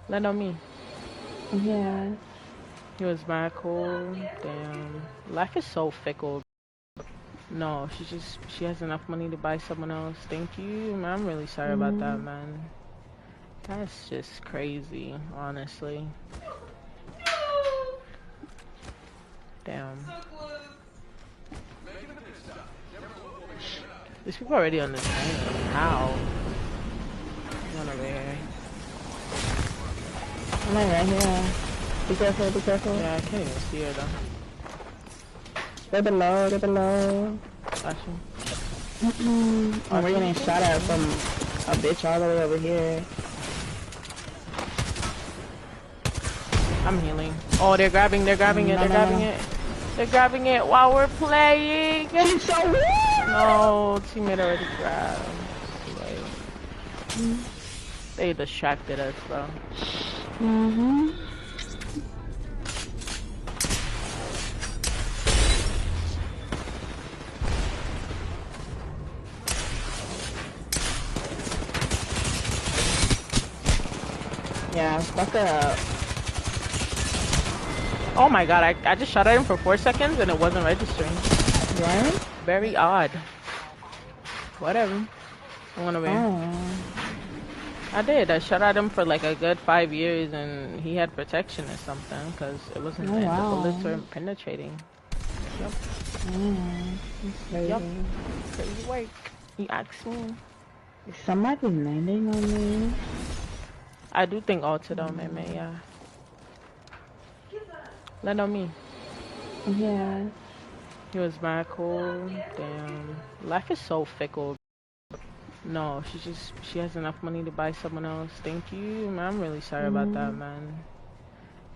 Land on me. Yeah. He was mad cool. Damn. Life is so fickle. No, she has enough money to buy someone else. Thank you. Man, I'm really sorry about that, man. That's just crazy, honestly. Damn. These people already on this thing. How? One over here. I'm like right here. Be careful, be careful. Yeah, I can't even see her though. They're below, they're below. Got you. And we're getting shot at from a bitch all the way over here. I'm healing. Oh, they're grabbing it, they're grabbing it. They're grabbing it while we're playing. It's so weird! No, teammate already grabbed. Too late. They distracted us, bro. Yeah, fuck up. Oh my god, I just shot at him for 4 seconds and it wasn't registering. Right? Very odd. Whatever. I wanna win. Oh. I did. I shot at him for like a good 5 years and he had protection or something because it wasn't the bullets weren't penetrating. Yep. Yep. Crazy work. You asked me. Is somebody landing on me? I do think altered though, man, yeah. Land on me. Yeah. He was mad cool. Damn. Life is so fickle. No, she has enough money to buy someone else. Thank you. Man, I'm really sorry about that, man.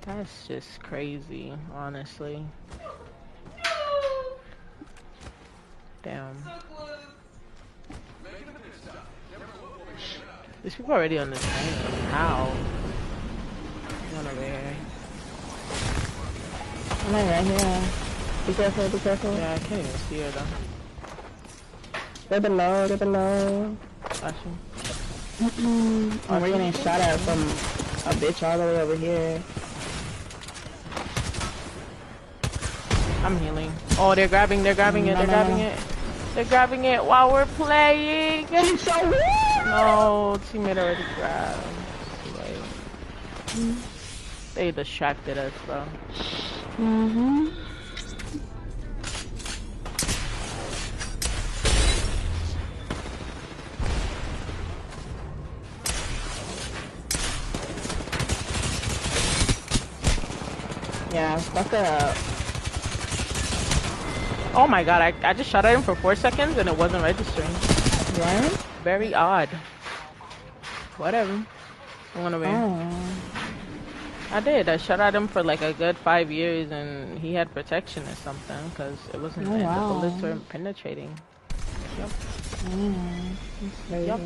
That's just crazy, honestly. Damn. These people already on this thing. How? One over here. I'm like right here. Be careful, be careful. Yeah, I can't even see her though. They're below, they're below. Got you. And we're getting shot at from a bitch all the way over here. I'm healing. Oh, they're grabbing it, they're grabbing it. They're grabbing it while we're playing. It's so weird! No, teammate already grabbed. Too late. They distracted us, bro. Yeah, fuck up. Oh my god, I just shot at him for 4 seconds and it wasn't registering. Right? Very odd. Whatever. I wanna win. Oh. I did. I shot at him for like a good 5 years and he had protection or something because it wasn't the bullets weren't penetrating. Yep. Yep.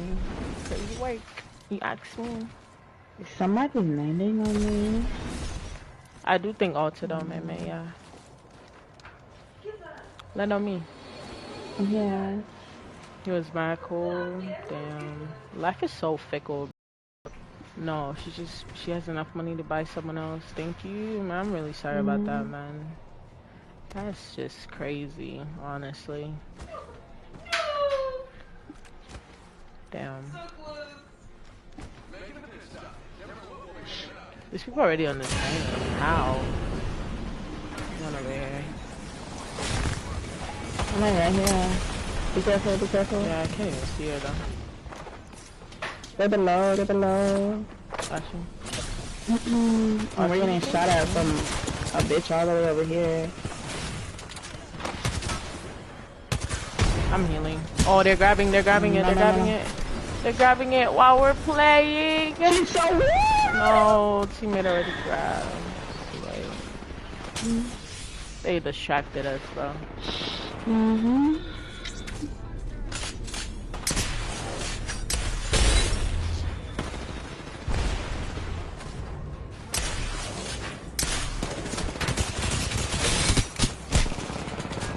Crazy work. You asked me. Is somebody landing on me? I do think altered though, man, yeah. Land on me. Yeah. He was mad cool. Damn. Life is so fickle. No, she has enough money to buy someone else. Thank you. Man, I'm really sorry about that, man. That's just crazy, honestly. Damn. These people already on this thing. How? One over here. I'm like right here. Be careful, be careful. Yeah, I can't even see her though. They're below, they're below. Got you. And we're getting shot at from a bitch all the way over here. I'm healing. Oh, they're grabbing it, they're grabbing it. They're grabbing it while we're playing. It's so weird! No, teammate already grabbed. Too late. They distracted us, bro.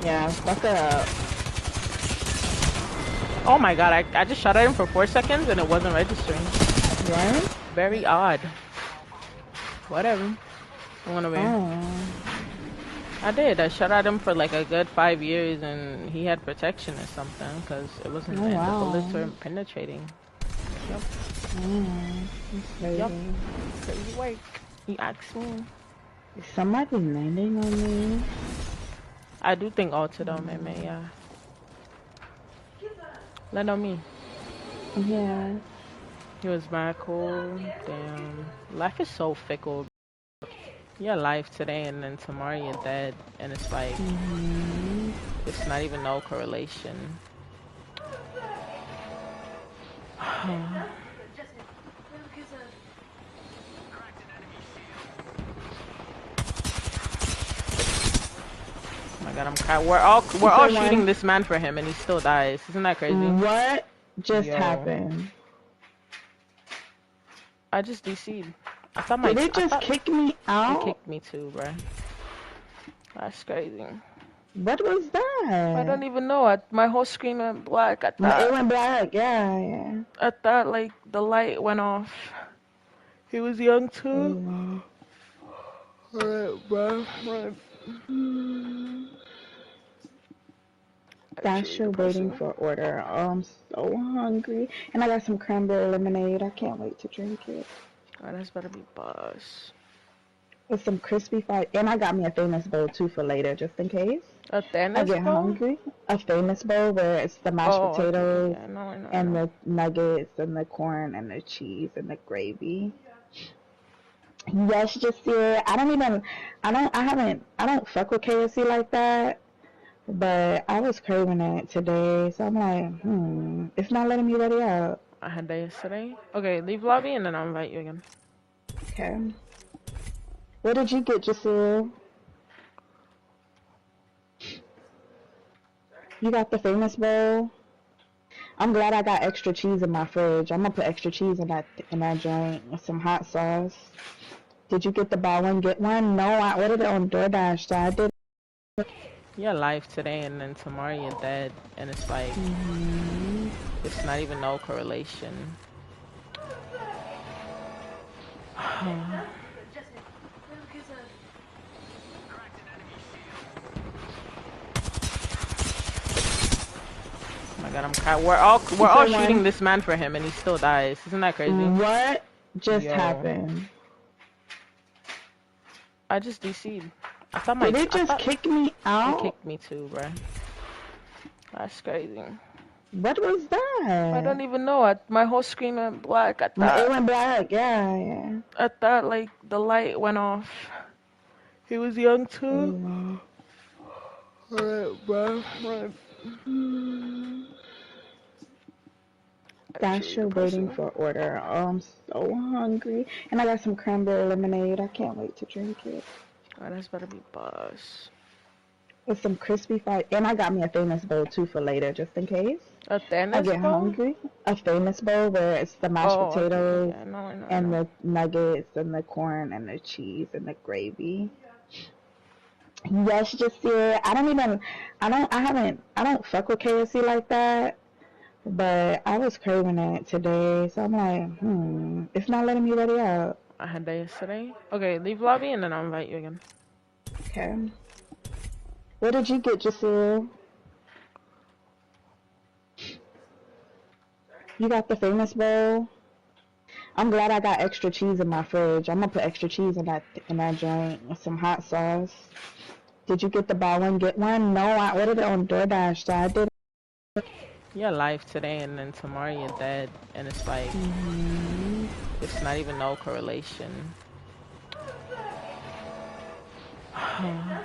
Yeah, fuck up. Oh my god, I just shot at him for 4 seconds and it wasn't registering. Right? Very odd. Whatever. I went over here. Oh. I did. I shot at him for like a good 5 years, and he had protection or something, because it wasn't, Oh, and the bullets wow. weren't penetrating. Yup. That's Yup. crazy. Crazy work. You asked me. Is somebody landing on me? I do think all to them, man, yeah. Land on me. Yeah. He was mad cool. Damn. Life is so fickle. You're alive today, and then tomorrow you're dead, and it's like, it's not even no correlation. Oh my god, I'm crying. We're all shooting this man for him, and he still dies. Isn't that crazy? What just Yo. happened? I just DC'd. I thought my. Did it just kick me out? It kicked me too, bruh. That's crazy. What was that? I don't even know. My whole screen went black. I thought. It went black. Yeah. I thought like the light went off. He was young too. Alright, bro. Right. Dash, you're waiting for order. Oh, I'm so hungry. And I got some cranberry lemonade. I can't wait to drink it. Oh, that's better be boss. With some crispy fried. And I got me a famous bowl too for later, just in case. A I get hungry. A famous bowl where it's the mashed potatoes and the nuggets and the corn and the cheese and the gravy. Yes, just here. I don't fuck with KFC like that. But I was craving it today, so I'm like, it's not letting me ready out. I had that yesterday. Okay, leave lobby and then I'll invite you again. Okay. What did you get, Jaseel? You got the famous bowl? I'm glad I got extra cheese in my fridge. I'm gonna put extra cheese in that joint with some hot sauce. Did you get the buy one get one? No, I ordered it on DoorDash, so I did. You're alive today, and then tomorrow you're dead, and it's like, it's not even no correlation. Oh my god, I'm crying. We're all shooting this man for him, and he still dies. Isn't that crazy? What just happened? I just DC'd. I thought my. Did it just kick me out? It kicked me too, bruh. That's crazy. What was that? I don't even know. My whole screen went black. I thought. It went black. Yeah. I thought like the light went off. He was young too. Alright, bro. Right. Dash, you're waiting for order. Oh, I'm so hungry. And I got some cranberry lemonade. I can't wait to drink it. Oh, that's better be boss. With some crispy fried. And I got me a famous bowl too for later, just in case. A famous I get hungry. A famous bowl where it's the mashed potatoes and the nuggets and the corn and the cheese and the gravy. Yes, just here. I don't fuck with KFC like that. But I was craving it today, so I'm like, it's not letting me ready out. I had that yesterday. Okay, leave lobby and then I'll invite you again. Okay. What did you get, Jaseel? You got the famous bowl? I'm glad I got extra cheese in my fridge. I'm gonna put extra cheese in that joint with some hot sauce. Did you get the buy one get one? No, I ordered it on DoorDash, so I did. You're alive today, and then tomorrow you're dead, and it's like, it's not even no correlation. Oh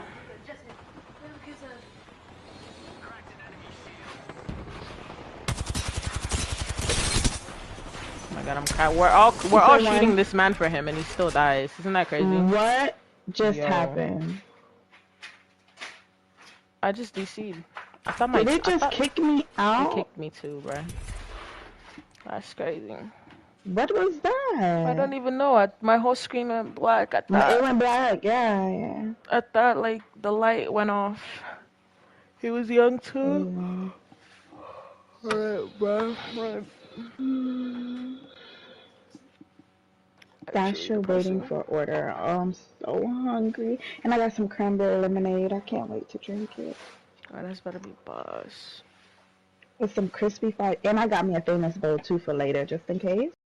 my god, I'm crying. We're all shooting this man for him, and he still dies. Isn't that crazy? What just happened? I just DC'd. I thought my. Did it just kick me out? It kicked me too, bruh. That's crazy. What was that? I don't even know. My whole screen went black. I thought. It went black. Yeah. I thought like the light went off. He was young too. Alright, bro. Right. Stasha waiting for order. Oh, I'm so hungry. And I got some cranberry lemonade. I can't wait to drink it. Oh, that's better be buzz. With some crispy fried. And I got me a famous bowl too for later, just in case.